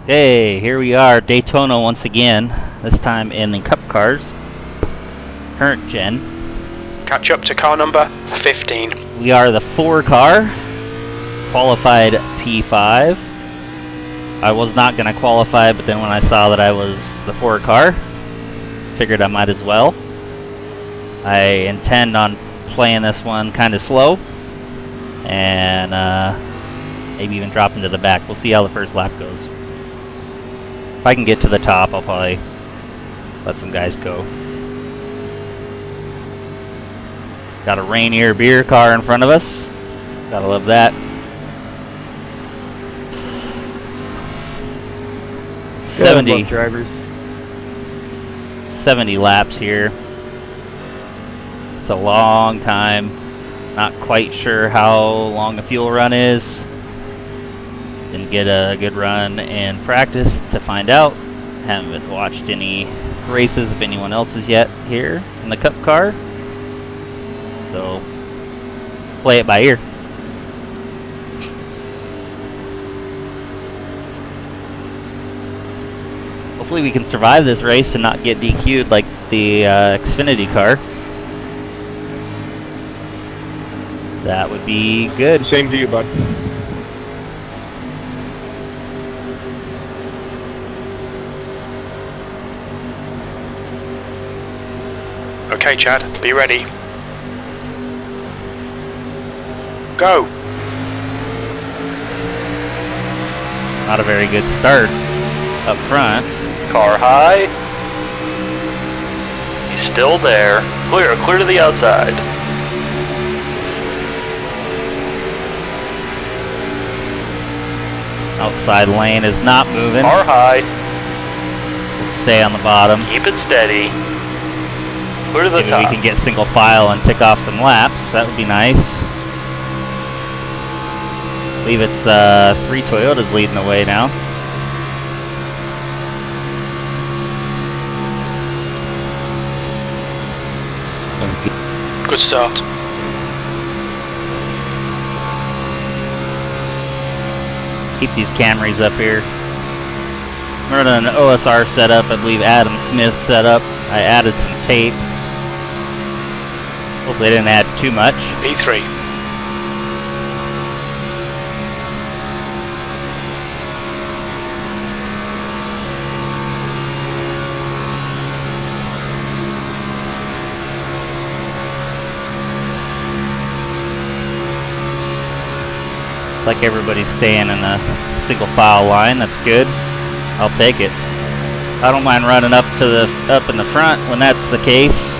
Hey, here we are, Daytona once again, this time in the Cup cars, current gen. Catch up to car number 15. We are the 4 car, qualified P5. I was not going to qualify, but then when I saw that I was the 4 car, figured I might as well. I intend on playing this one kind of slow, and maybe even dropping to the back. We'll see how the first lap goes. If I can get to the top, I'll probably let some guys go. Got a Rainier beer car in front of us. Gotta love that. 70 drivers. 70 laps here. It's a long time. Not quite sure how long a fuel run is. Didn't get a good run in practice to find out. Haven't watched any races of anyone else's yet here in the Cup car. So, play it by ear. Hopefully we can survive this race and not get DQ'd like the Xfinity car. That would be good. Same to you, bud. Okay, Chad, be ready. Go! Not a very good start up front. Car high. He's still there. Clear to the outside. Outside lane is not moving. Car high. We'll stay on the bottom. Keep it steady. Clear to the Maybe top. we can get single file and tick off some laps. That would be nice. I believe it's 3 Toyotas leading the way now. Good start. Keep these Camrys up here. I'm running an OSR setup. I believe Adam Smith setup. I added some tape. Hopefully I didn't add too much. P3. Looks like everybody's staying in a single file line. That's good. I'll take it. I don't mind running up in the front when that's the case.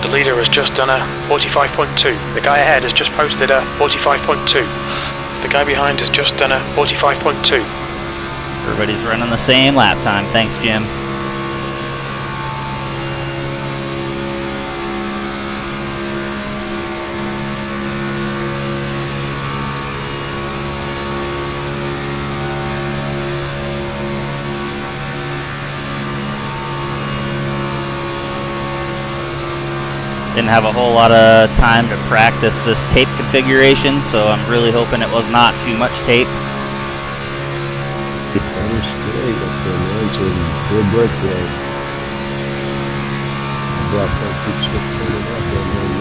The leader has just done a 45.2. The guy ahead has just posted a 45.2. The guy behind has just done a 45.2. Everybody's running the same lap time. Thanks, Jim. Didn't have a whole lot of time to practice this tape configuration, so I'm really hoping it was not too much tape.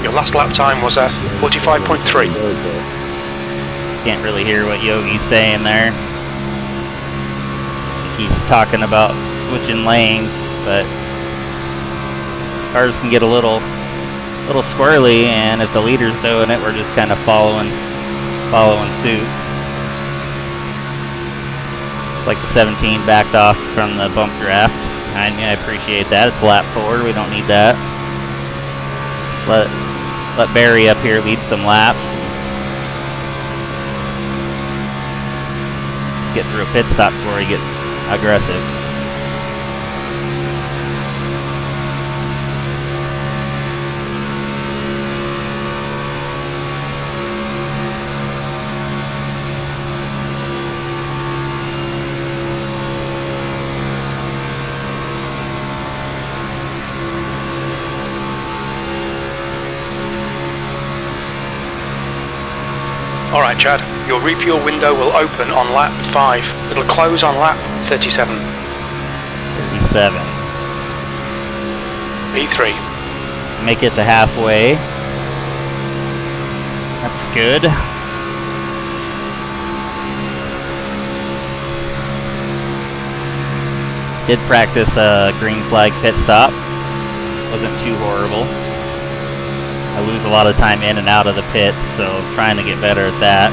Your last lap time was a 45.3. Can't really hear what Yogi's saying there. He's talking about switching lanes, but cars can get a little squirrely, and if the leader's doing it, we're just kind of following suit. Like the 17 backed off from the bump draft. I appreciate that. It's lap 4. We don't need that. Just let Barry up here lead some laps. Let's get through a pit stop before we get aggressive. Alright, Chad. Your refuel window will open on lap 5. It'll close on lap 37. 37. P3. Make it to halfway. That's good. Did practice a green flag pit stop. Wasn't too horrible. I lose a lot of time in and out of the pits, so I'm trying to get better at that.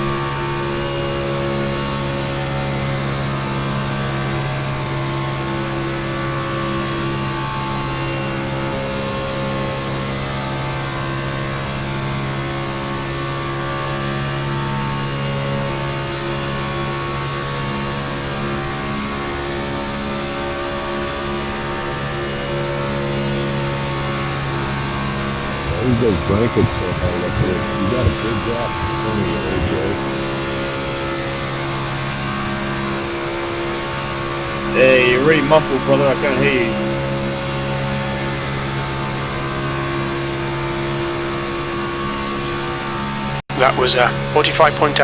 Those blankets so hard up there. You got a big gap in front of you, AJ. Hey, you're really muffled, brother. I can't hear you. That was 45.8.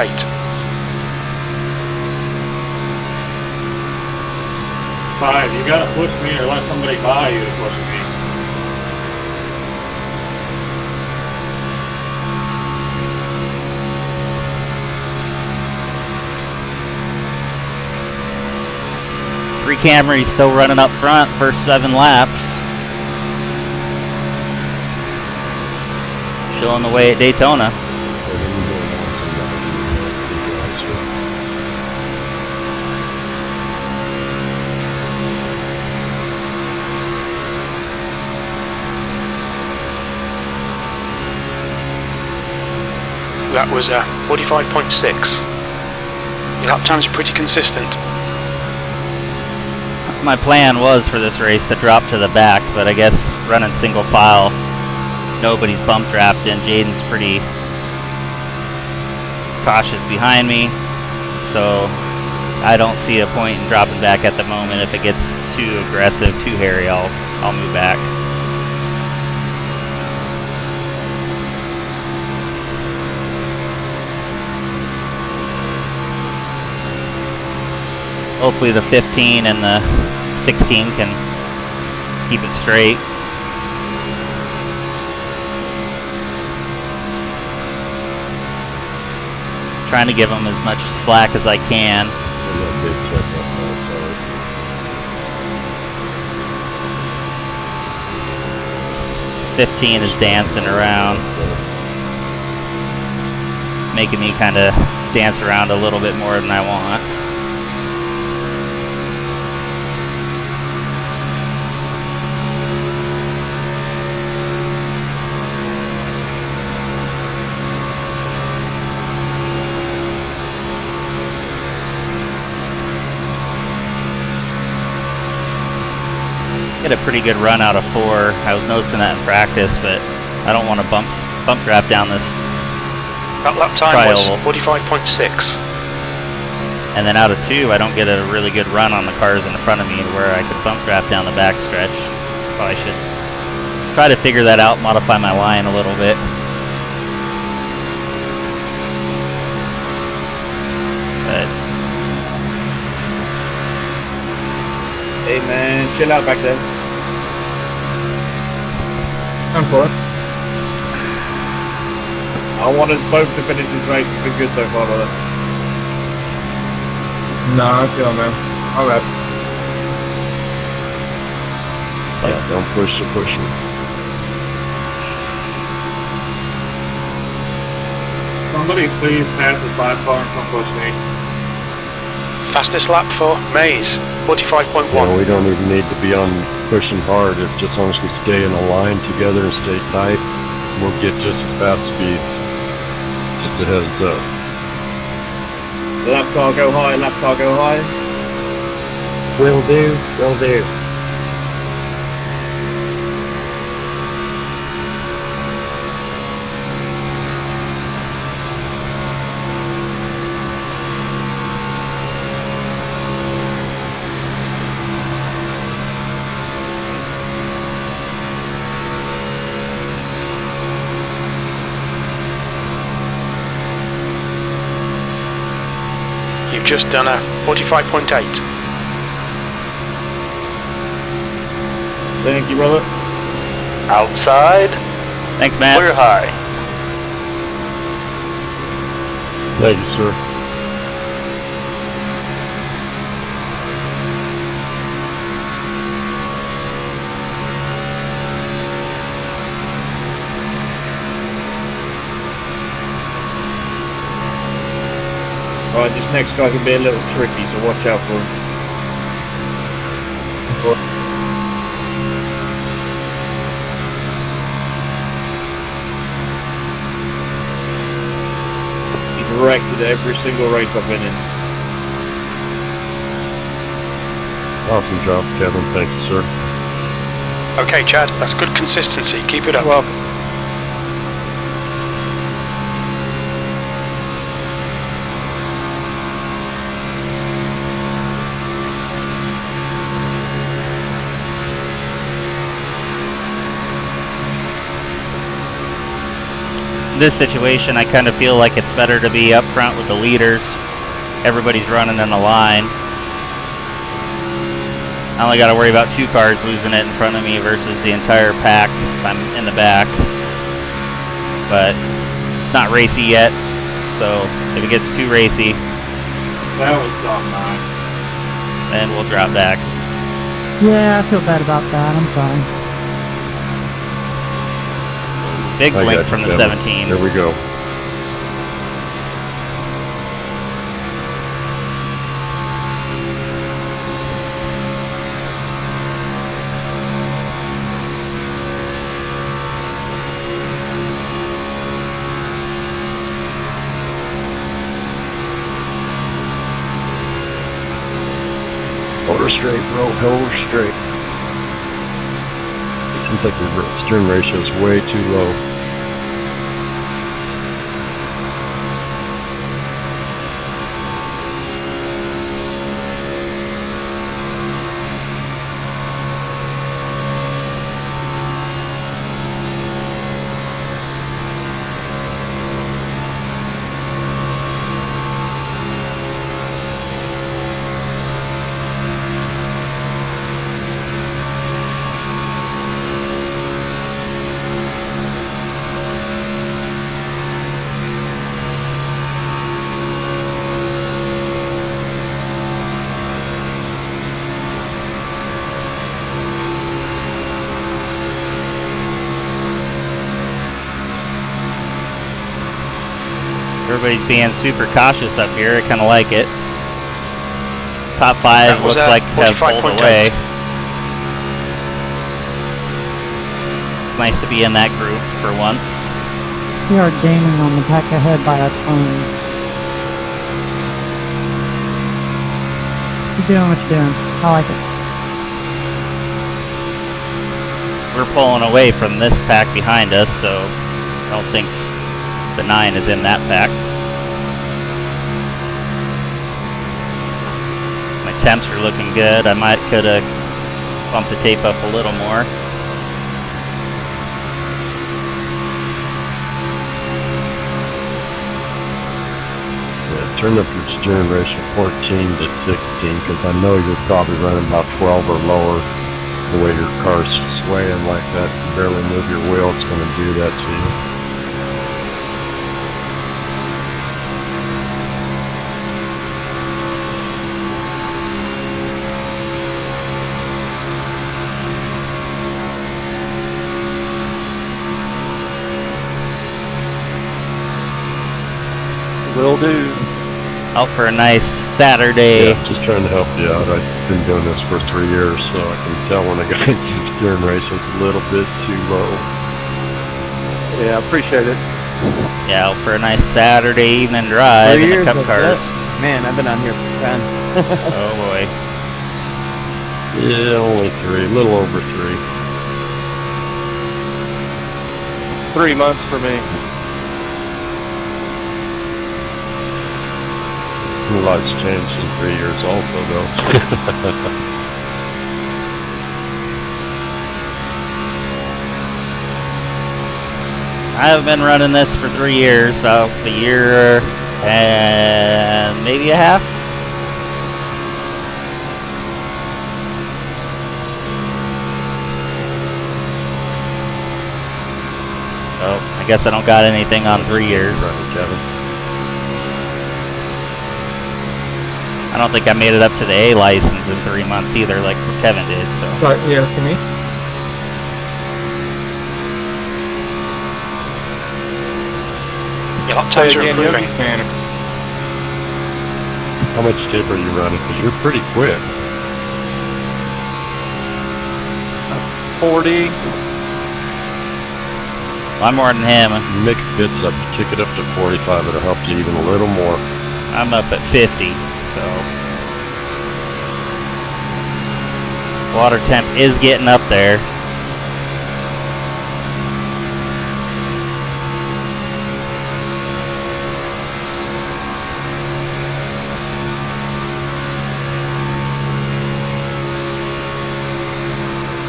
5, you gotta push me or let somebody buy you to push me. Three Camrys still running up front, first 7 laps. Showing the way at Daytona. That was 45.6. Your lap times are pretty consistent. My plan was for this race to drop to the back, but I guess running single file, nobody's bump drafting. Jaden's pretty cautious behind me, so I don't see a point in dropping back at the moment. If it gets too aggressive, too hairy, I'll move back. Hopefully the 15 and the 16 can keep it straight. Trying to give them as much slack as I can. 15 is dancing around, making me kind of dance around a little bit more than I want. Get a pretty good run out of 4. I was noticing that in practice, but I don't want to bump draft down this That lap time trial. was 45.6. And then out of 2, I don't get a really good run on the cars in front of me where I could bump draft down the back stretch. Probably should try to figure that out, modify my line a little bit. But Hey man, chill out back there. I'm for it. I wanted both to finish this race. It's been good so far, brother. Nah, chill man. Alright. Yeah, don't push the pusher. Somebody please pass the 5 car and come push me. Fastest lap for Maze, 45.1. Yeah, we don't even need to be on pushing hard. If just as long as we stay in a line together and stay tight, we'll get just as fast speed. Just a heads up. Lap car go high, lap car go high. Will do, will do. You've just done a 45.8. Thank you, brother. Outside. Thanks, Matt. Clear high. Thank you, sir. Alright, this next guy can be a little tricky, so watch out for him. He's wrecked at every single race I've been in. Awesome job, Kevin. Thank you, sir. Okay, Chad, that's good consistency. Keep it up. You're welcome. In this situation, I kind of feel like it's better to be up front with the leaders. Everybody's running in a line. I only got to worry about 2 cars losing it in front of me versus the entire pack if I'm in the back. But it's not racy yet, so if it gets too racy, That was dumb, man. then we'll drop back. Yeah, I feel bad about that. I'm sorry. Big I blink got you, from the Kevin. 17. There we go. Hold her straight, bro. Hold her straight. It seems like the steering ratio is way too low. Everybody's being super cautious up here. I kind of like it. Top 5 That was looks like to have pulled 45.8. away. It's nice to be in that group for once. We are gaining on the pack ahead by a ton. You're doing what you're doing. I like it. We're pulling away from this pack behind us, so I don't think the 9 is in that pack. My temps are looking good. I could have bumped the tape up a little more. Yeah, turn up your steering ratio 14 to 16 because I know you're probably running about 12 or lower. The way your car's swaying like that, you barely move your wheel, it's going to do that to you. Will do. Out for a nice Saturday. Yeah, just trying to help you out. I've been doing this for 3 years, so I can tell when a guy's steering ratio is a little bit too low. Yeah, appreciate it. Yeah, out for a nice Saturday evening drive in the Cup cars. Man, I've been on here for 10. Oh boy. Yeah, only 3, a little over 3. 3 months for me. A lot's changed in 3 years also, though. I have been running this for 3 years, about a year and maybe a half. I guess I don't got anything on 3 years. Running, Kevin. I don't think I made it up to the A license in 3 months either, like Kevin did. So Sorry, yeah, for me. Your lap times are improving. How much tape are you running? Because you're pretty quick. 40. I'm more than him. Make bits up, kick it up to 45, it'll help you even a little more. I'm up at 50, so water temp is getting up there.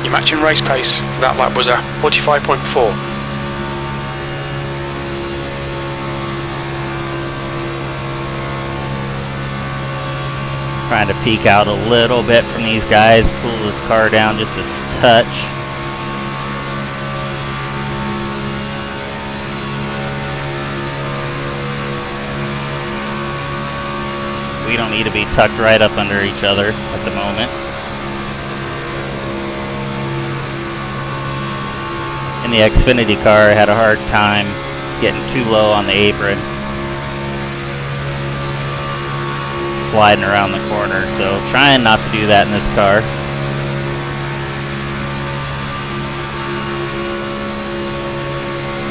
Your matching race pace that lap was a 45.4. Trying to peek out a little bit from these guys, cool the car down just a touch. We don't need to be tucked right up under each other at the moment. In the Xfinity car, I had a hard time getting too low on the apron, sliding around the corner, so trying not to do that in this car.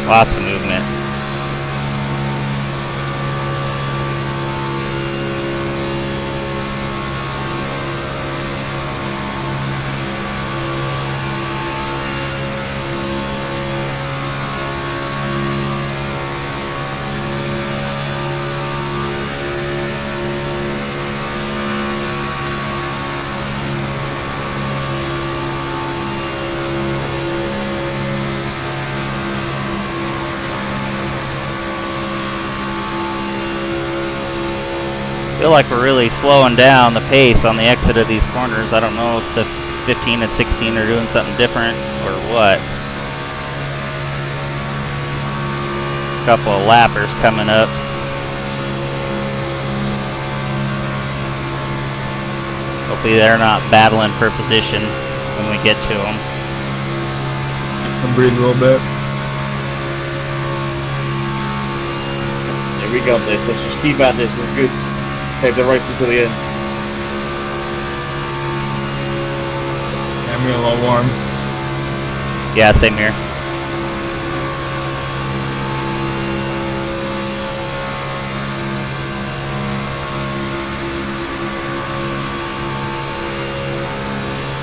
Lots of movement. Feel like we're really slowing down the pace on the exit of these corners. I don't know if the 15 and 16 are doing something different or what. Couple of lappers coming up. Hopefully they're not battling for position when we get to them. I'm breathing a little bit. Yeah, we got this. Let's just keep at this. We're good. Take the race until the end. I'm getting a little warm. Yeah, same here.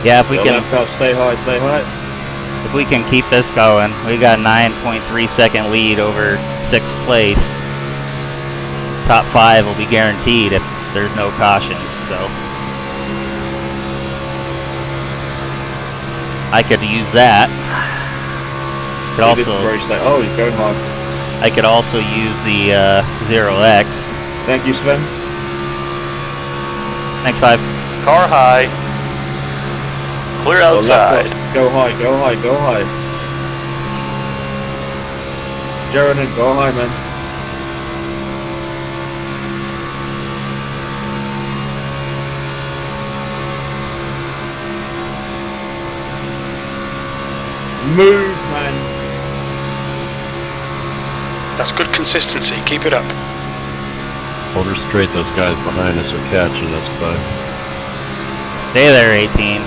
Yeah, if we can Stay high, stay high. if we can keep this going, we got a 9.3 second lead over 6th place. Top 5 will be guaranteed if there's no cautions, so I could use that. Could also, oh, he's going hard. I could also use the 0x. Thank you, Sven. Thanks, 5. Car high. Clear outside. Go high, go high, go high. Jared, go high, man. Move, man. That's good consistency. Keep it up. Hold her straight, those guys behind us are catching us, bud. Stay there, 18.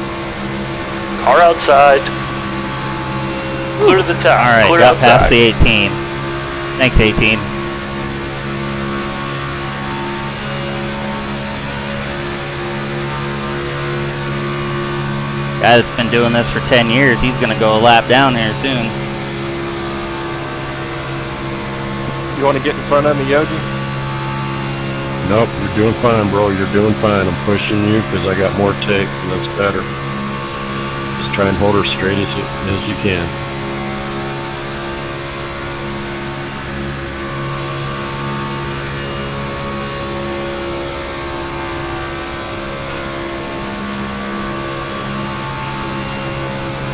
Car outside. Clear the top. Alright, Clear got outside. past the 18. Thanks, 18. Guy that's been doing this for 10 years, he's gonna go a lap down here soon. You want to get in front of me, Yogi? Nope, you're doing fine, bro. You're doing fine. I'm pushing you because I got more tape, and that's better. Just try and hold her straight as you can.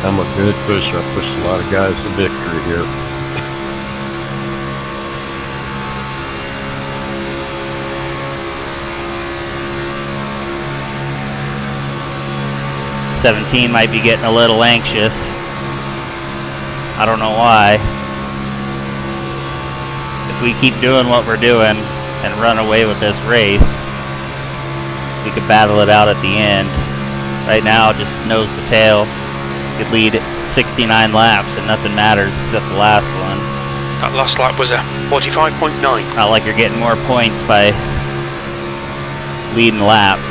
I'm a good pusher. I pushed a lot of guys to victory here. 17 might be getting a little anxious. I don't know why. If we keep doing what we're doing and run away with this race, we could battle it out at the end. Right now, just nose to tail. You could lead 69 laps and nothing matters except the last one. That last lap was a 45.9. Not like you're getting more points by leading laps.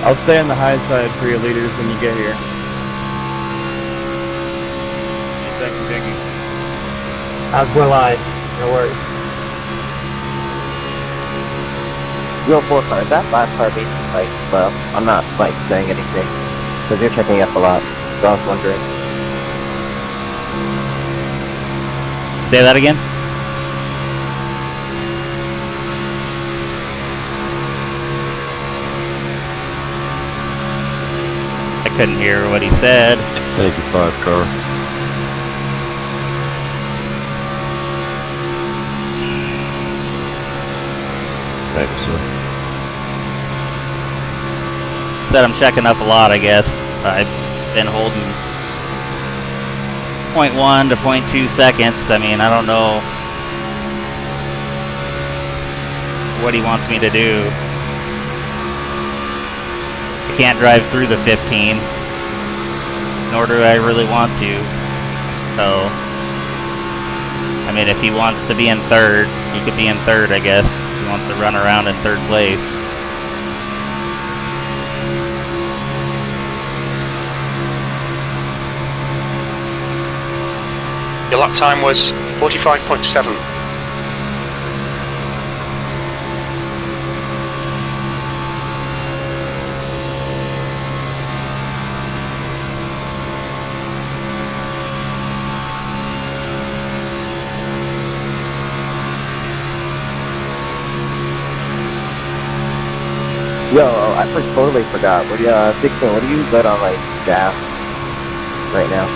I'll stay on the high side for your leaders when you get here. Second picking. As will I. No worries. Real 4 car, is that last car being like, well, I'm not like saying anything, because you're checking up a lot, so I was wondering. Say that again? I couldn't hear what he said. Thank you, 5 car. Thanks, sir. Said I'm checking up a lot, I guess. I've been holding 0.1 to 0.2 seconds. I mean, I don't know what he wants me to do. I can't drive through the 15, nor do I really want to. So, I mean, if he wants to be in third, he could be in third, I guess. If he wants to run around in third place. Your lap time was 45.7. Yo, I totally forgot. What do you, 16, what do you bet on, like, gas right now?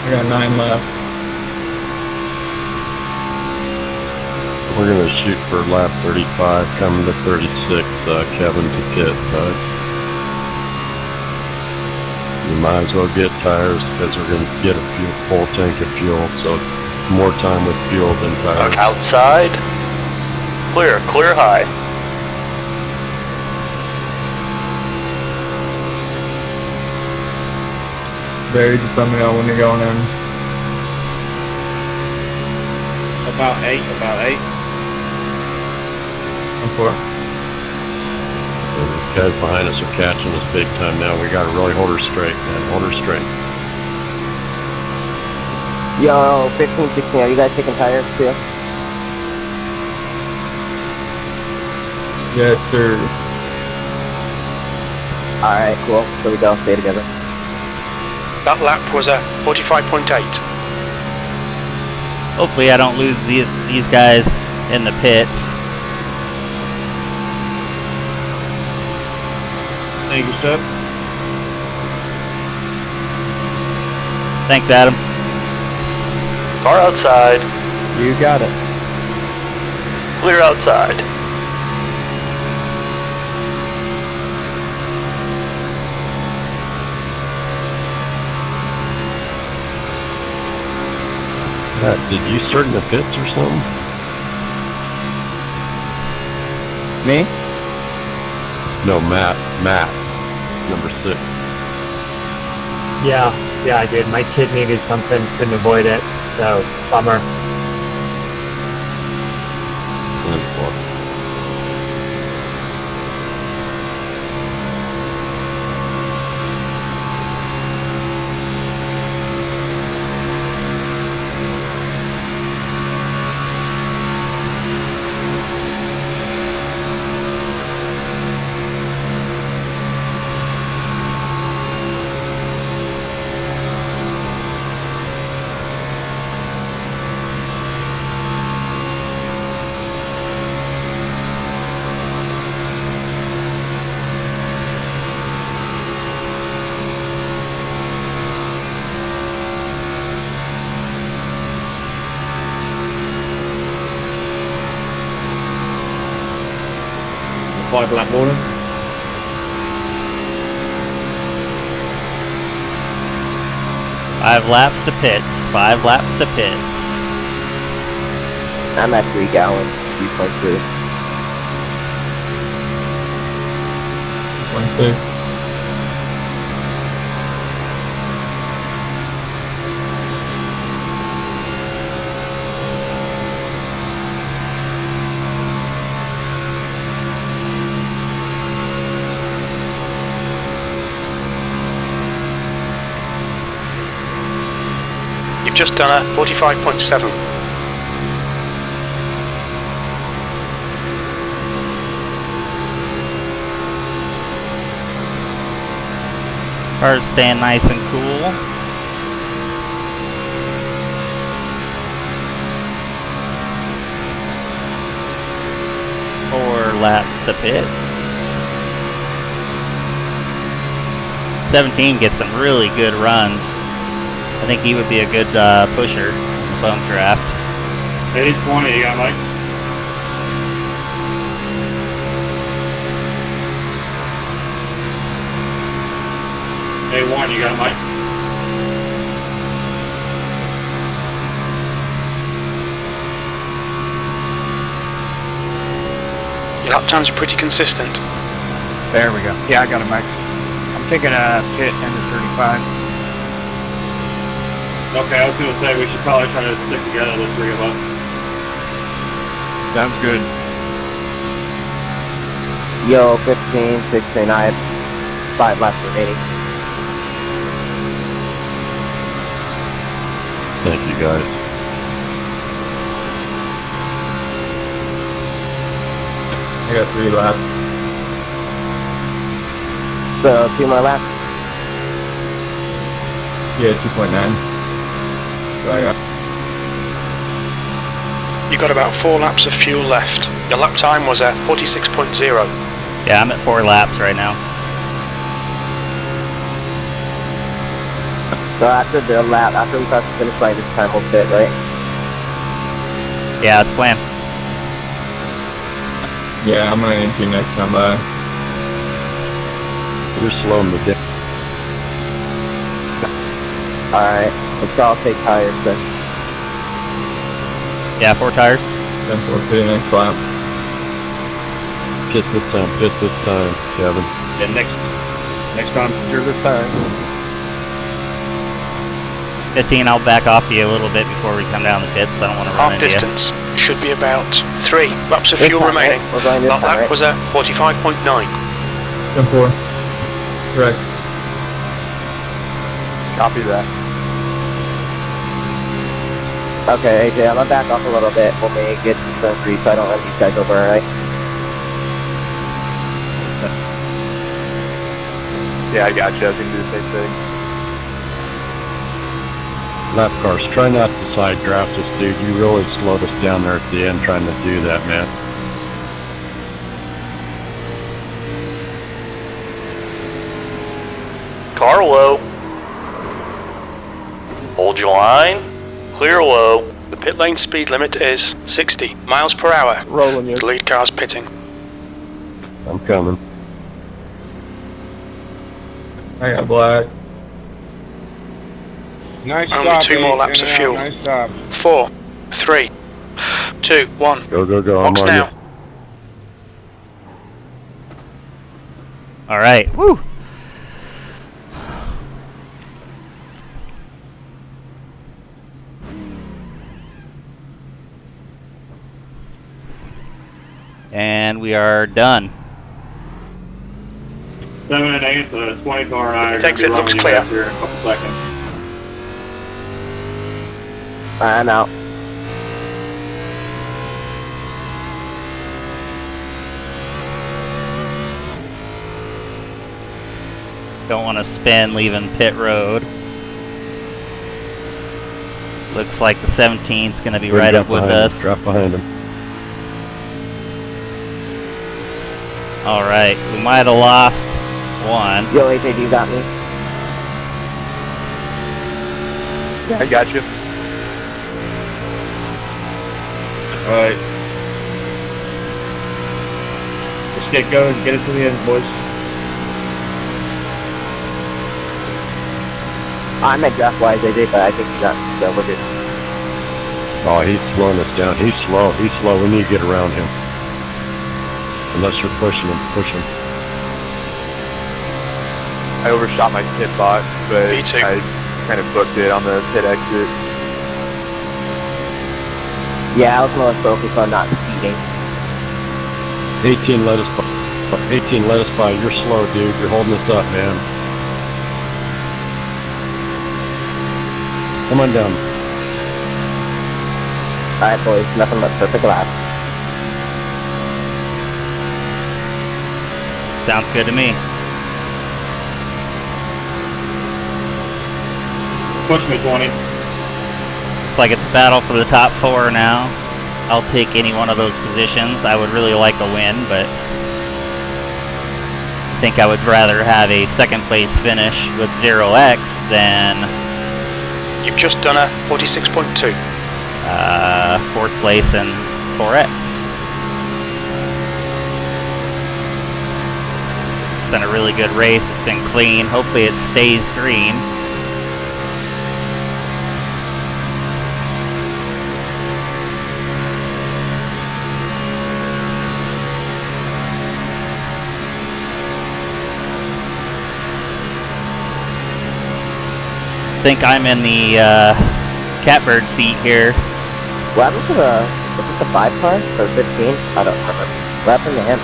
I got 9 left. We're gonna shoot for lap 35, coming to 36, Kevin to pit, bud. You might as well get tires, because we're gonna get a full tank of fuel, so more time with fuel than tires. Outside. Clear high. Barry, just let me know when you're going in. About 8. I'm for. The guys behind us are catching us big time now. We gotta really hold her straight, man. Hold her straight. Yo, 15, 16, are you guys taking tires too? Yes, sir. Alright, cool. So we go, stay together. That lap was a 45.8. Hopefully I don't lose these guys in the pits. Thank you, Step. Thanks, Adam. Car outside. You got it. Clear outside. Did you start in the pits or something? Me? No, Matt, number 6. Yeah, I did. My kid needed something, couldn't avoid it, so bummer. 5 lap morning. Five laps to pits. 5 laps to pits. I'm at 3 gallons, 3.2. 26. You've just done a 45.7. Car's staying nice and cool. Four laps to pit. 17 gets some really good runs. I think he would be a good pusher in the bump draft. 80-20, you got Mike? A1, you got Mike? Your lap times are pretty consistent. There we go. Yeah, I got it, Mike. I'm taking a pit into 35. Okay, I was going to say we should probably try to stick together, the 3 of us. Sounds good. Yo, 15, 16, I have 5 laps remaining. Thank you, guys. I got 3 laps. So, 2 more laps. Yeah, 2.9. So I got. You got about 4 laps of fuel left. Your lap time was at 46.0. Yeah, I'm at 4 laps right now. So after the lap, after we cross the finish line this time, we'll pit, right? Yeah, that's the plan. Yeah, I'm gonna need you next time by. You're slowing the down. Alright, let's all take tires then. Yeah, 4 tires. 10-4 next lap. Pit this time, Kevin. Yeah, next time, you're this time. 15, I'll back off you a little bit before we come down the pits. So I don't want to run Half into you. distance should be about 3 laps of This fuel time, right? remaining. We're going this That time, lap right? was at 45.9. 10-4. Correct. Copy that. Okay, AJ, I'm gonna back off a little bit when we get to turn 3 so I don't run these guys over, alright? Yeah, I got you. I was gonna do the same thing. Lap cars, try not to side draft us, dude. You really slowed us down there at the end trying to do that, man. Car low. Hold your line. Clear low. The pit lane speed limit is 60 miles per hour. Rolling you. The lead car's pitting. I'm coming. I got black. Nice Only stop, 2 more Ace. laps In of and fuel. out. Nice stop. 4, 3, 2, 1. Go, go, go. I'm Box on now. you. All right. Woo. And we are done. 7 and 8, so 20 car and I are Thanks, gonna be it looks running you clear. guys here in a couple seconds. I'm out. Don't want to spin leaving pit road. Looks like the 17's going to be right up with us. Drop behind him. All right, we might have lost one. Yo, AJ, do you got me? I got you. Alright. Let's get going. Get it to the end, boys. I'm at draft-wise, AJ, but I think he's not. So we're good. Oh, he's slowing us down. He's slow. He's slow. We need to get around him. Unless you're pushing him. Push him. I overshot my pit box, but Me too. I kind of booked it on the pit exit. Yeah, I was more focused on not speeding. 18, let us by. 18, let us by. You're slow, dude. You're holding us up, man. Come on down. Alright, boys, nothing but perfect lap. Sounds good to me. Push me, 20. Looks like it's a battle for the top 4 now. I'll take any one of those positions. I would really like a win, but I think I would rather have a second place finish with 0x than You've just done a 46.2. 4th place and 4x. It's been a really good race. It's been clean. Hopefully it stays green. I think I'm in the catbird seat here. What happened to the, was it the 5 car? Or 15? I don't remember. What happened to him?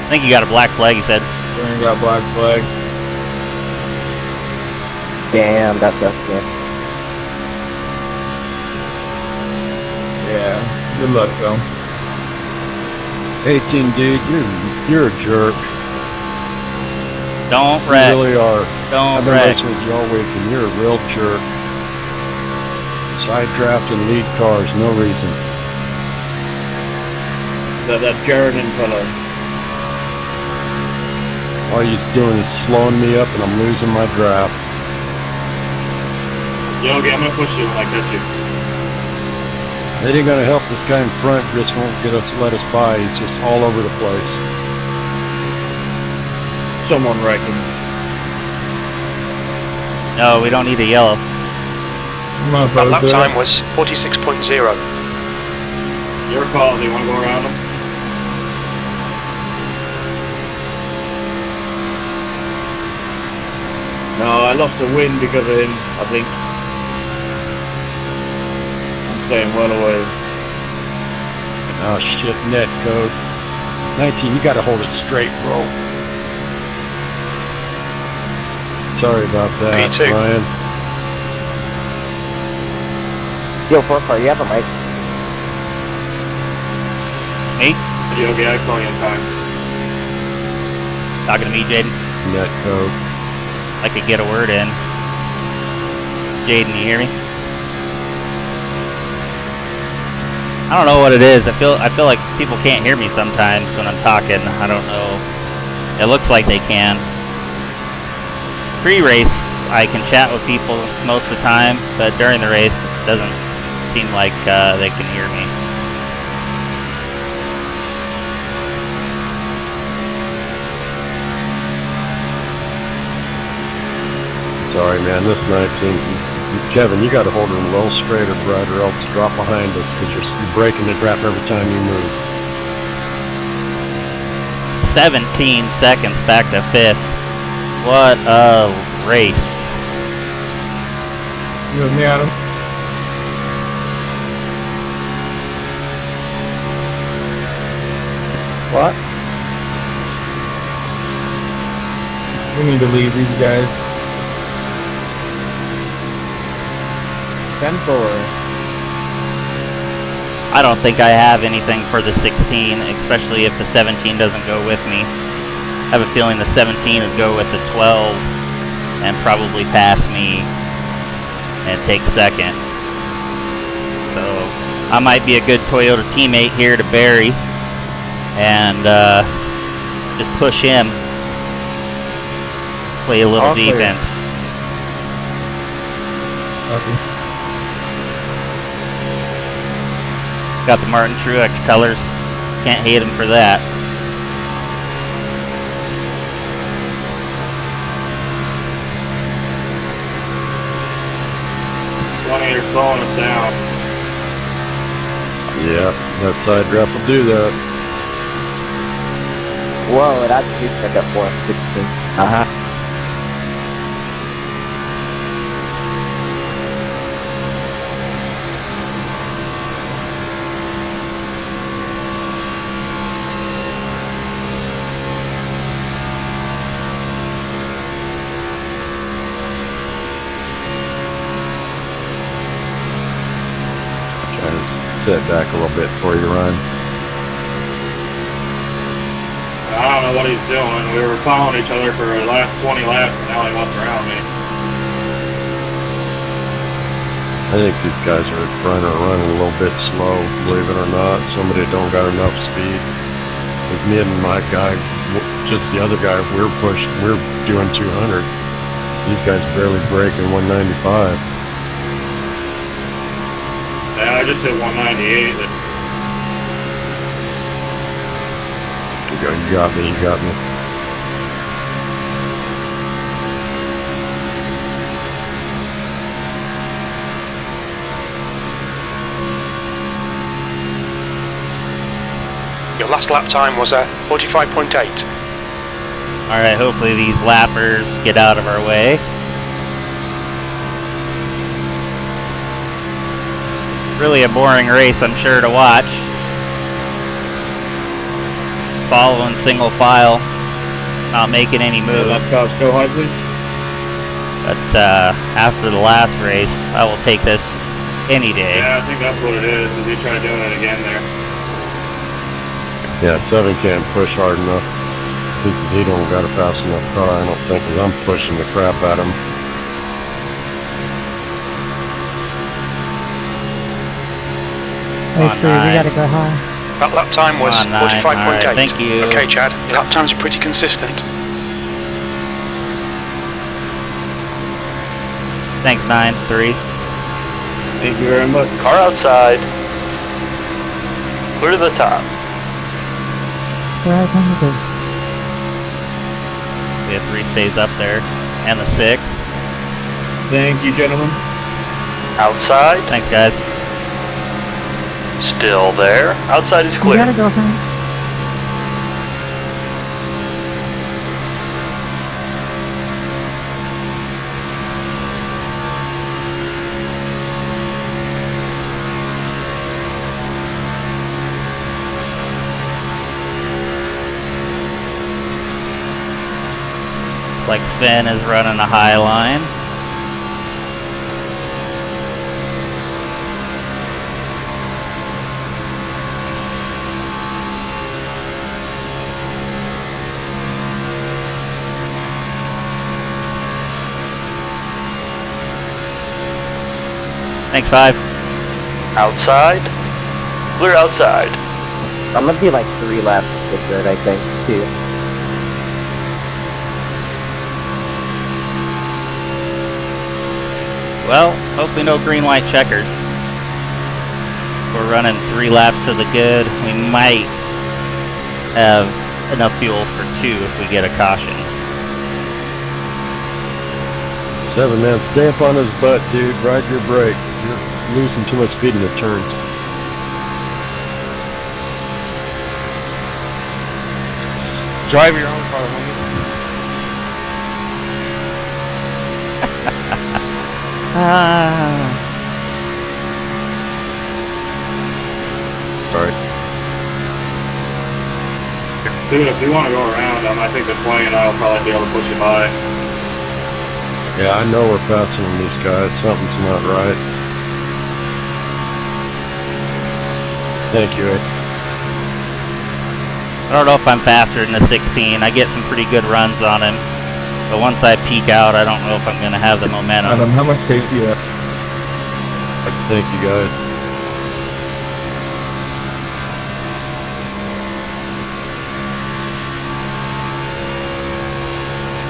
I think you got a black flag, you said. We got black flag. Damn, that sucks, man. Yeah, good luck, though. 18, dude, you're a jerk. Don't You wreck. really are. Don't I've been wreck. racing with you all week, and you're a real jerk. Side draft and lead cars, no reason. That Jordan fellow. All you're doing is slowing me up, and I'm losing my draft. Yogi, I'm gonna push you when I catch you. It ain't gonna help. This guy in front just won't let us by. He's just all over the place. Someone wrecking. No, we don't need a yellow. That lap time was 46.0. Your call. Do you want to go around them? No, I lost the win because of him, I think. I'm staying well away. Oh shit, net code. 19, you gotta hold it straight, bro. Sorry about that, Me too. Ryan. Yo, 4 car, you have a mic. Me? Yogi, I call you in time. Talking to me, Jaden. Net code. I could get a word in. Jaden, you hear me? I don't know what it is. I feel like people can't hear me sometimes when I'm talking. I don't know. It looks like they can. Pre-race, I can chat with people most of the time, but during the race, it doesn't seem like they can hear me. Sorry, man, this 19. Kevin, you gotta hold her a little straighter, bud, or else drop behind us, because you're breaking the draft every time you move. 17 seconds back to 5th. What a race. You with me, Adam? What? We need to leave these guys. 10-4. I don't think I have anything for the 16, especially if the 17 doesn't go with me. I have a feeling the 17 would go with the 12 and probably pass me and take second. So I might be a good Toyota teammate here to Barry and just push him. Play a little All clear. defense. Okay. Got the Martin Truex colors. Can't hate him for that. You're slowing us down. Yeah, that side draft will do that. Whoa, that's a huge pickup for him, 16. Uh-huh. Set back a little bit before you run. I don't know what he's doing. We were following each other for the last 20 laps, and now he wants around me. I think these guys are running a little bit slow, believe it or not. Somebody don't got enough speed. With me and my guy, just the other guy, we're doing 200. These guys barely breaking 195. Yeah, I just hit 198. You got me, you got me. Your last lap time was 45.8. Alright, hopefully these lappers get out of our way. Really a boring race, I'm sure, to watch. Following single file, not making any moves. Laptops go high, please. But after the last race, I will take this any day. Yeah, I think that's what it is. Is he trying doing it again there? Yeah, 7 can't push hard enough. He don't got a fast enough car, I don't think, because I'm pushing the crap out of him. Hey, Sue, we gotta go high. That lap time was 45.8. Right, thank you. Okay, Chad. Your lap times are pretty consistent. Thanks, 9-3. Thank you very much. Car outside. Clear to the top. Where I come to The 3 stays up there. And the 6. Thank you, gentlemen. Outside. Thanks, guys. Still there. Outside is You clear. gotta go home. Like Sven is running a high line. Thanks, 5. Outside. Clear outside. I'm gonna be like 3 laps with good, I think, too. Well, hopefully no green white checkers. We're running 3 laps to the good. We might have enough fuel for 2 if we get a caution. 7, man, stay up on his butt, dude. Ride your brake. You're losing too much speed in the turns. Drive your own car, homie. Sorry. Dude, if you want to go around, I think the 20 and I'll probably be able to push you by. Yeah, I know we're passing these guys. Something's not right. Thank you, Ed. I don't know if I'm faster than the 16. I get some pretty good runs on him. But once I peak out, I don't know if I'm going to have the momentum. Adam, how much tape do you have? Thank you, guys.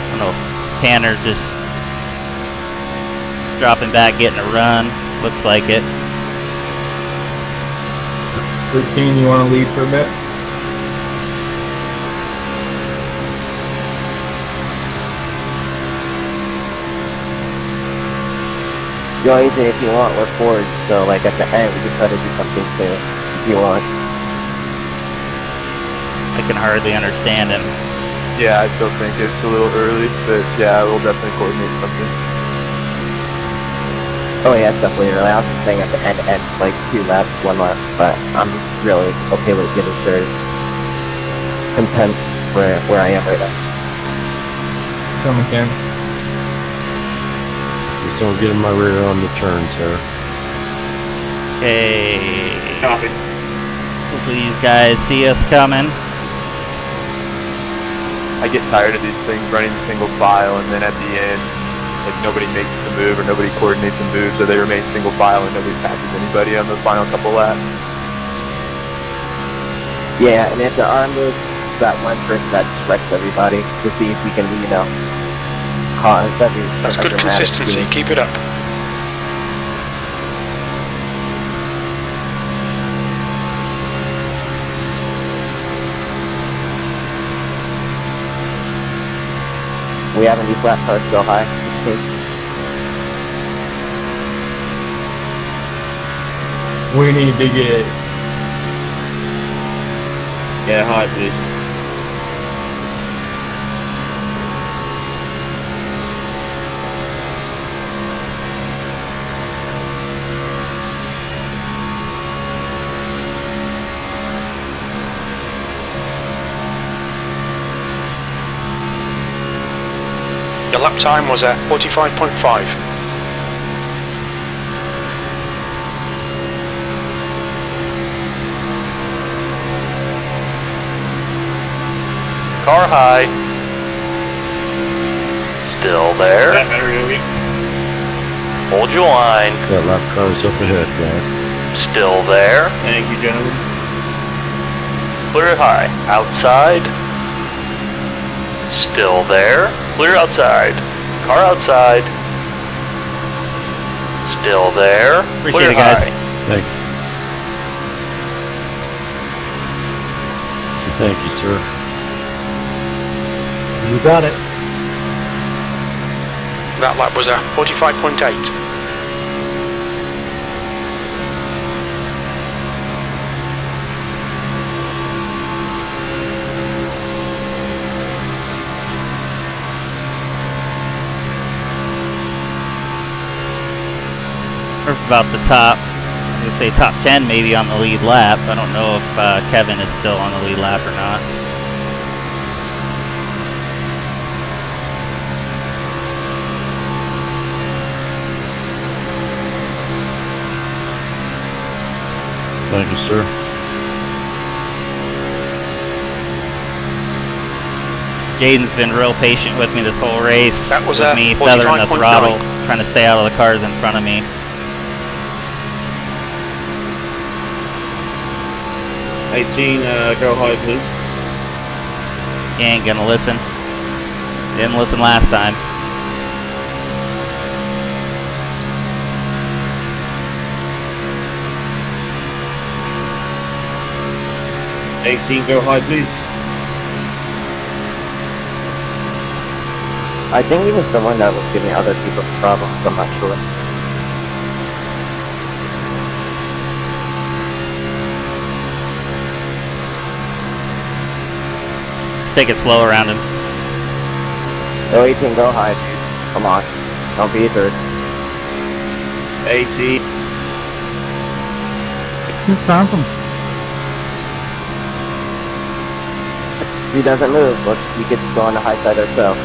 I don't know if Tanner's just dropping back, getting a run. Looks like it. 13, you want to lead for a bit? Yo, AJ, if you want, we're forward, so like at the end, we can try to do something soon, if you want. I can hardly understand him. Yeah, I still think it's a little early, but yeah, we'll definitely coordinate something. Oh yeah, it's definitely early. I was just saying at the end, like 2 laps, 1 lap, but I'm really okay with getting started. Content where I am right now. Coming, Ken. Just don't get in my rear on the turn, sir. Okay. Copy. Hopefully these guys see us coming. I get tired of these things running single file, and then at the end, like nobody makes the move or nobody coordinates the move, so they remain single file and nobody passes anybody on the final couple laps. Yeah, and if there are moves, that one person that just wrecks everybody, to see if we can, you know, cause every... That's good consistency. Keep it up. We have any flat cars so high. We need to get... Yeah, high, please. Your lap time was at 45.5. Car high. Still there. That better, Yogi. Hold your line. That lap car's up ahead, guys. Still there. Thank you, gentlemen. Clear high. Outside. Still there. Clear outside. Car outside. Still there. Appreciate Clear it, guys. high. Thank you. Thank you, sir. You got it. That lap was at 45.8. We're about the top, I'm gonna say top 10 maybe on the lead lap. I don't know if Kevin is still on the lead lap or not. Thank you, sir. Jaden's been real patient with me this whole race. That was with me feathering the 45.9. throttle, trying to stay out of the cars in front of me. 18, go high, please. He ain't gonna listen. Didn't listen last time. Go high, please. I think he was the one that was giving other people problems, I'm not sure. Let's take it slow around him. Oh, 18, go high, dude. Come on. Don't be a third. 18. Who's stopping? If he doesn't move, we could go on the high side ourselves.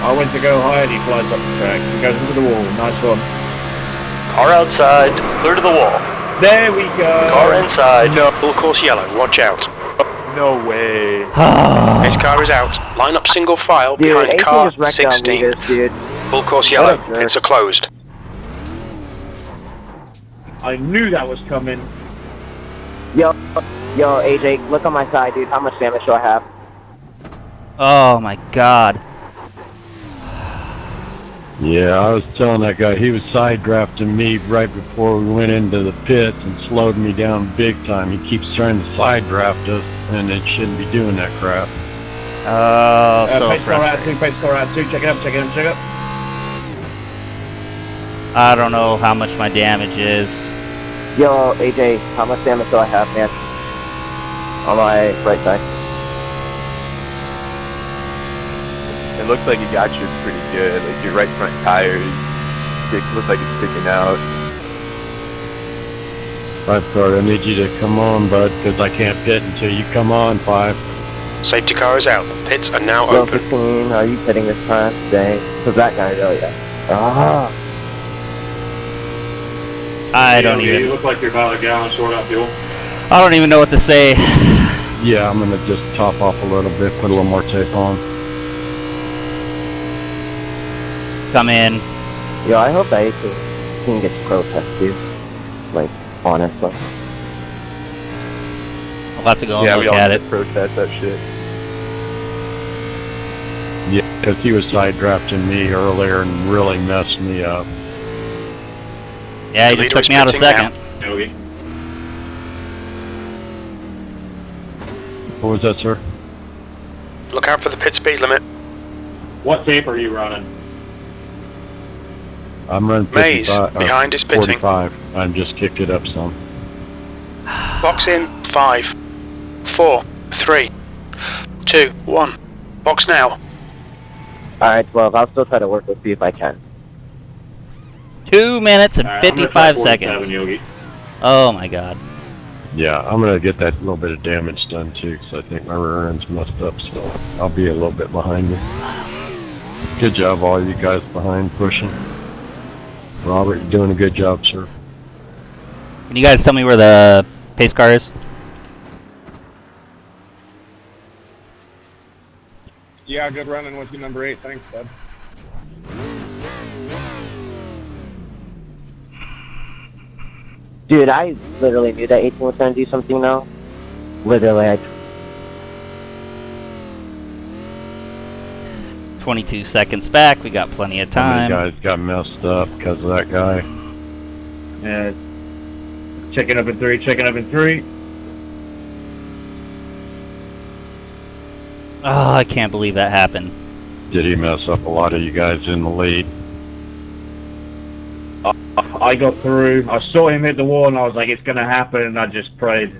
I went to go high and he flies up the track. He goes into the wall. Nice one. Car outside. Clear to the wall. There we go. Car inside. No, full course yellow. Watch out. No way. His car is out. Line up single file Dude, behind 18 car just wrecked 16. on meters, dude. Full course yellow. What a jerk. It's a closed. I knew that was coming. Yo, AJ, look on my side, dude. How much damage do I have? Oh my god. Yeah, I was telling that guy, he was side drafting me right before we went into the pits and slowed me down big time. He keeps trying to side draft us, and it shouldn't be doing that crap. Oh, so pace car out frustrating. 2, pace car out 2, check it up, check it up, check it up. I don't know how much my damage is. Yo, AJ, how much damage do I have, man? On my right side. It looks like you got you pretty good. Like your right front tire looks like it's sticking out. Five car, I need you to come on, bud, because I can't pit until you come on, 5. Safety car is out. Pits are now Yo, open. 15, are you pitting this time today? Because that guy really, Ah. I don't You even. look like you're about a gallon short on fuel. I don't even know what to say. Yeah, I'm gonna just top off a little bit, put a little more tape on. Come in. Yo, I hope that can get protest, dude. Like, honestly. I'll have to go Yeah, and we look all at need it. to protest that shit. Yeah, because he was side drafting me earlier and really messed me up. Yeah, he The just leader took me is out a pitting now. second. Yogi. What was that, sir? Look out for the pit speed limit. What tape are you running? I'm running Maze, 55, behind is pitting. 45. I just kicked it up some. Box in 5, 4, 3, 2, 1. Box now. Alright, 12, I'll still try to work with you if I can. 2 minutes and Alright, I'm gonna 55 try 47, seconds. Yogi. Oh my god. Yeah, I'm gonna get that little bit of damage done too, because I think my rear end's messed up, so I'll be a little bit behind you. Good job, all you guys behind pushing. Robert, you're doing a good job, sir. Can you guys tell me where the pace car is? Yeah, good running with you, number 8. Thanks, bud. Dude, I literally knew that 18 was gonna do something now. Literally, I... 22 seconds back. We got plenty of How many time. guys got messed up because of that guy? Checking up in 3, checking up in 3. Oh, I can't believe that happened. Did he mess up a lot of you guys in the lead? I got through. I saw him hit the wall, and I was like, "It's gonna happen," and I just prayed.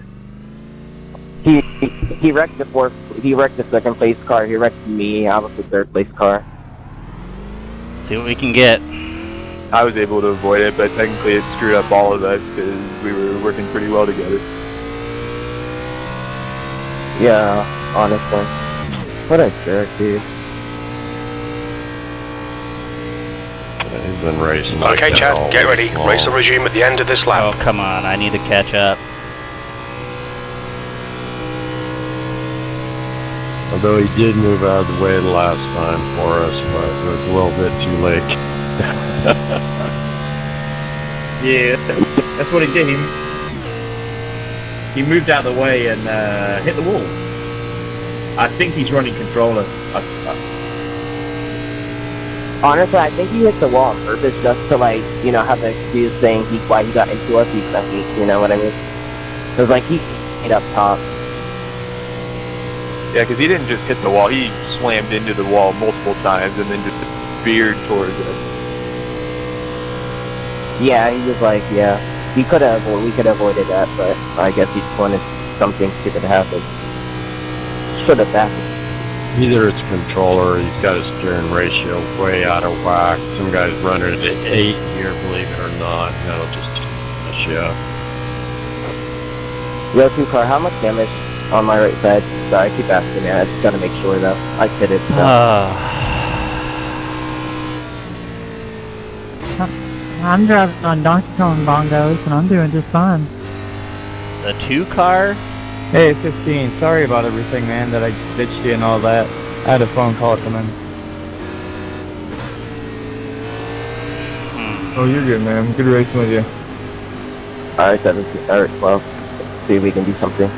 He wrecked the fourth. He wrecked the second place car. He wrecked me. I was the third place car. See what we can get. I was able to avoid it, but technically it screwed up all of us because we were working pretty well together. Yeah, honestly. What a jerk, dude. He's been racing like Okay, that Chad, all get ready. week long. Race will resume at the end of this Oh, lap. come on. I need to catch up. Although he did move out of the way the last time for us, but it was a little bit too late. Yeah, that's what he did. He moved out of the way and hit the wall. I think he's running controller. Honestly, I think he hit the wall on purpose just to, like, you know, have an excuse saying why he got into us. You know what I mean? Because, like, he hit up top. Yeah, because he didn't just hit the wall, he slammed into the wall multiple times and then just veered towards us. Yeah, he was like, yeah. We could have avoided that, but I guess he just wanted something stupid to happen. Should have happened. Either it's controller, or he's got his steering ratio way out of whack. Some guy's running it at 8 here, believe it or not. That'll just mess you up. Yo, 2 car, how much damage on my right side? Sorry, I keep asking, man. I just gotta make sure, though. I pitted, so. I'm driving on Donkey Kong bongos, and I'm doing just fine. The 2 car? Hey, 15. Sorry about everything, man, that I ditched you and all that. I had a phone call come in. Oh, you're good, man. Good racing with you. Alright, 17, alright, 12. See if we can do something.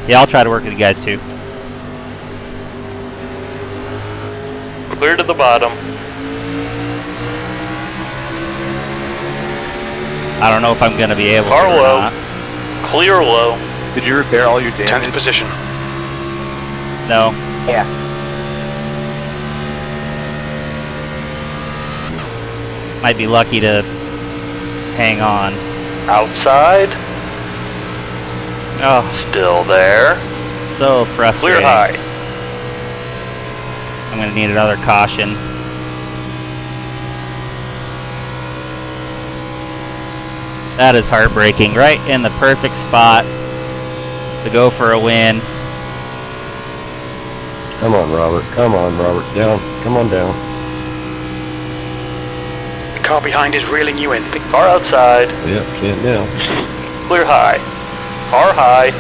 Yeah, I'll try to work with you guys too. Clear to the bottom. I don't know if I'm gonna be able Car to or low. not. Clear low. Did you repair all your damage? 10th position. No. Yeah. Might be lucky to hang on. Outside. Oh, Still there. so frustrating. Clear high. I'm gonna need another caution. That is heartbreaking. Right in the perfect spot to go for a win. Come on, Robert. Come on, Robert. Down. Come on down. The car behind is reeling you in. Car outside. Yep, can't down. Clear high. Car high.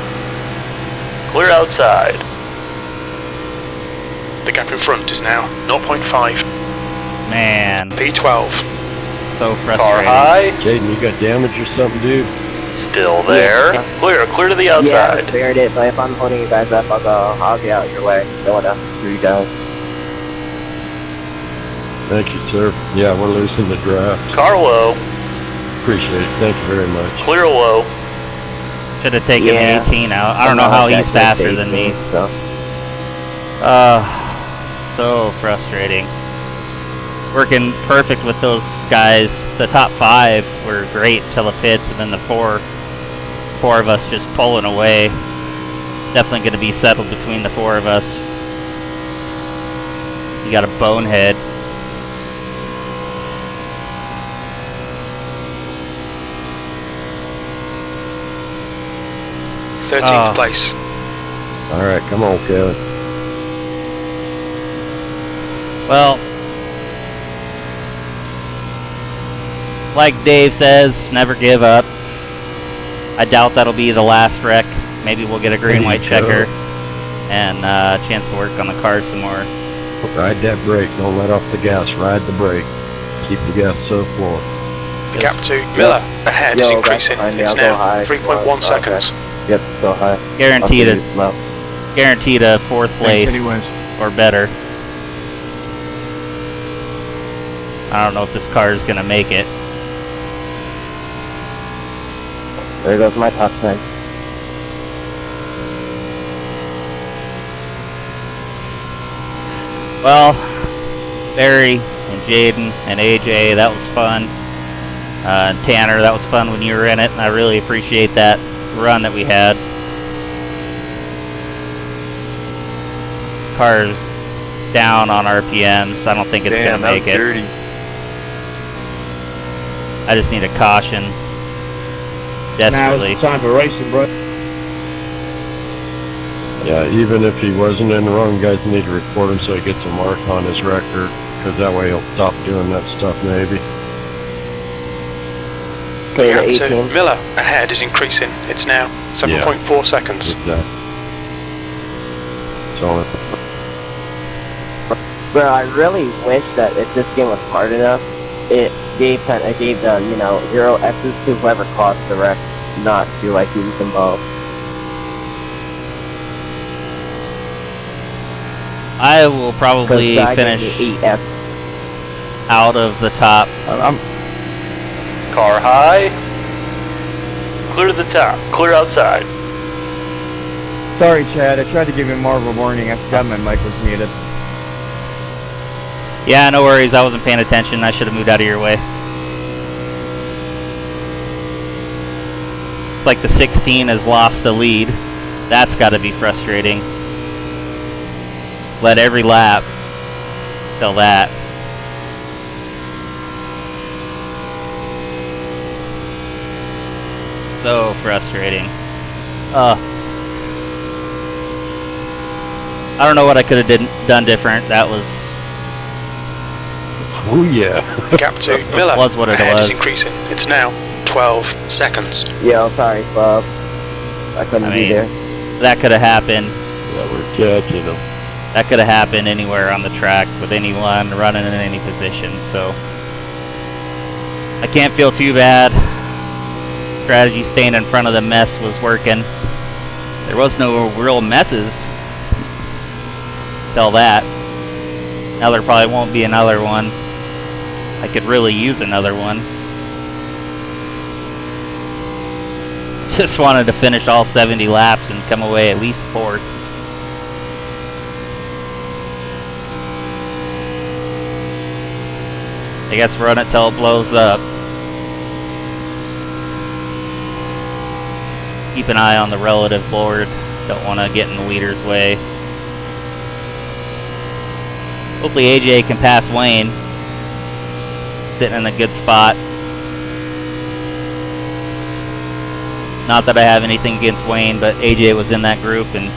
Clear outside. The gap in front is now 0.5. Man, P12. so frustrating. Car high. Jaden, you got damage or something, dude? Still there. Yeah. Clear to the Yeah, I outside. figured it, but if I'm holding you guys up, I'll get out of your way. Don't wanna screw you down. Thank you, sir. Yeah, we're losing the draft. Car low. Appreciate it. Thank you very much. Clear low. Should have taken Yeah. 18 out. I don't know how he's faster than me. So. So frustrating. Working perfect with those guys. The top 5 were great till the pits, and then the four of us just pulling away. Definitely going to be settled between the 4 of us. You got a bonehead. Oh. 13th place. All right, come on, Kevin. Well, like Dave says, never give up. I doubt that'll be the last wreck. Maybe we'll get a green-white checker and a chance to work on the car some more. Ride that brake. Don't let off the gas. Ride the brake. Keep the gas so floor. The gap to Miller ahead is increasing. It's now 3.1 seconds. Yep, go high. Guaranteed a 4th place or better. I don't know if this car is going to make it. There goes my top 10. Well, Barry and Jaden and AJ, that was fun. And Tanner, that was fun when you were in it, and I really appreciate that run that we had. Car's down on RPMs. I don't think it's going to make it. Dirty. I just need a caution. Desperately. Now it's time for racing, bro. Yeah, even if he wasn't in the wrong, guys need to report him so he gets a mark on his record, because that way he'll stop doing that stuff maybe. The gap to Miller ahead is increasing. It's now 7.4 seconds. Exactly. So, But I really wish that if this game was hard enough, it gave the 0 X's to whoever caused the wreck, not to like use them both. I will probably finish out of the top. Car high. Clear to the top. Clear outside. Sorry, Chad. I tried to give you more of a warning. I forgot my mic was muted. Yeah, no worries. I wasn't paying attention. I should have moved out of your way. It's like the 16 has lost the lead. That's got to be frustrating. Led every lap till that. So frustrating. I don't know what I could have done different. That was... oh yeah. Gap to Miller was what it ahead was. is increasing. It's now 12 seconds. Yeah, sorry, Bob. I couldn't be there. That could have happened. Yeah, we're catching him. That could have happened anywhere on the track with anyone running in any position, so I can't feel too bad. Strategy staying in front of the mess was working. There was no real messes till that. Now there probably won't be another one. I could really use another one. Just wanted to finish all 70 laps and come away at least 4th. I guess run it till it blows up. Keep an eye on the relative board. Don't want to get in the leader's way. Hopefully AJ can pass Wayne. Sitting in a good spot. Not that I have anything against Wayne, but AJ was in that group and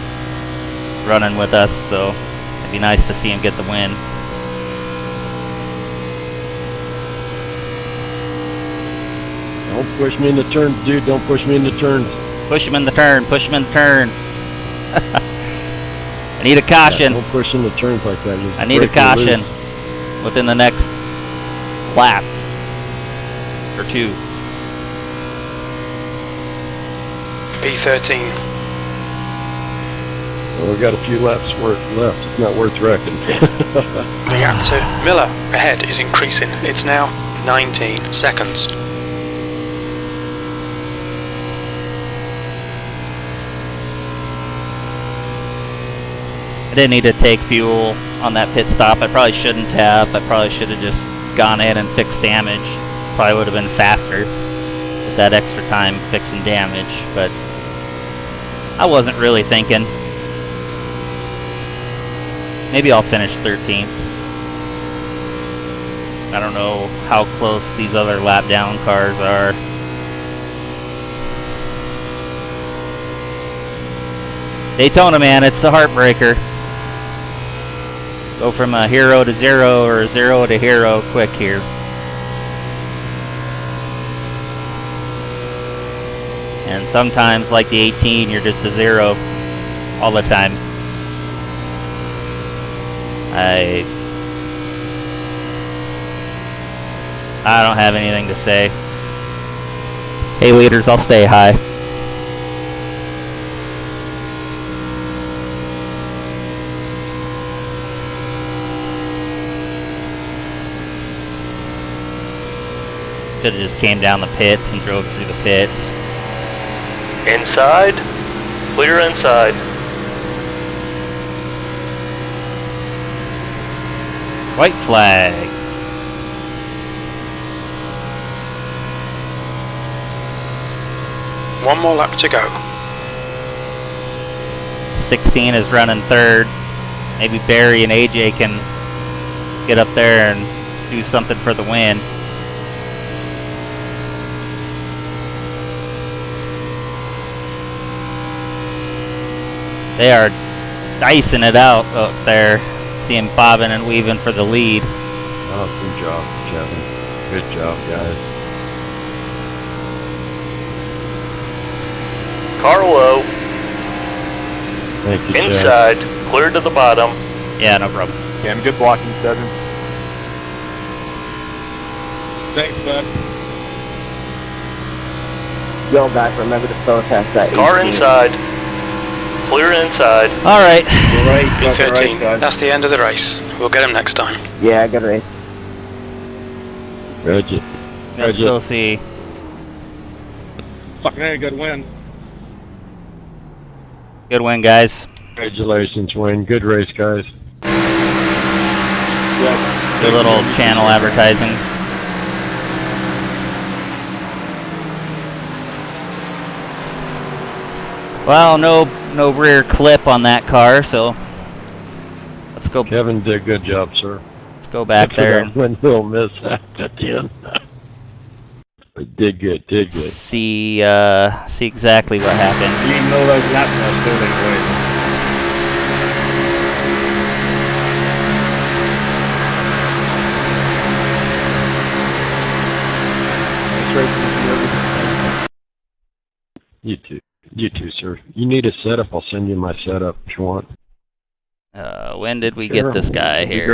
running with us, so it'd be nice to see him get the win. Don't push me in the turns, dude. Don't push me in the turns. Push him in the turn. Push him in the turn. I need a caution. Yeah, don't push in the turns like that. Just I need a caution within the next lap or two. P13. Well, we've got a few laps left. It's not worth wrecking. The gap to Miller ahead is increasing. It's now 19 seconds. I didn't need to take fuel on that pit stop. I probably shouldn't have. I probably should have just gone in and fixed damage. Probably would have been faster with that extra time fixing damage, but I wasn't really thinking. Maybe I'll finish 13th. I don't know how close these other lap down cars are. Daytona, man, it's a heartbreaker. Go from a hero to zero or a zero to hero quick here. And sometimes, like the 18, you're just a zero all the time. I don't have anything to say. Hey leaders, I'll stay high. Should have just came down the pits and drove through the pits. Inside. Clear inside. White flag. One more lap to go. 16 is running third. Maybe Barry and AJ can get up there and do something for the win. They are dicing it out up there. See him bobbing and weaving for the lead. Oh, good job, Kevin. Good job, guys. Carlo. Thank you, Chad. Inside. Clear to the bottom. Yeah, no problem. Cam, good blocking, 7. Thanks, bud. Yo, guys, remember to protest that. Car 18. inside. Clear inside. All right. P13. That's the end of the race. We'll get him next time. Yeah, good race. Roger. Let's go see. Fucking a good win. Good win, guys. Congratulations, Wayne. Good race, guys. Yeah. Good little channel advertising. Well, no rear clip on that car, so let's go. Kevin did a good job, sir. Let's go back there and windmill mishap at the end. Did good, did good. see exactly what happened. You didn't know those laps are still anyway. You too, sir. You need a setup, I'll send you my setup if you want. When did we get this guy here?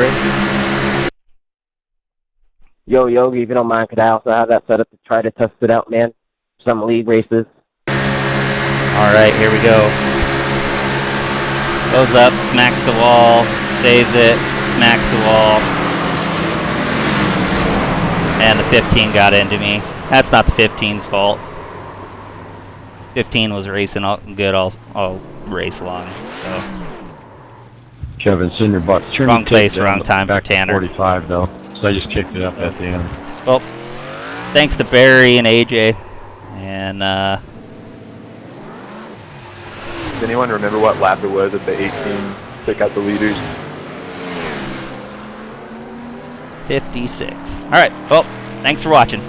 Yo, Yogi, if you don't mind, could I also have that set up to try to test it out, man? Some league races. Alright, here we go. Goes up, smacks the wall, saves it, smacks the wall. And the 15 got into me. That's not the 15's fault. 15 was racing all good all race long, so. Kevin, send your box. Wrong place, wrong time for Tanner. 45 though. So I just kicked it up at the end. Well, thanks to Barry and AJ. And, Does anyone remember what lap it was of the 18 took out the leaders? 56. Alright, well, thanks for watching.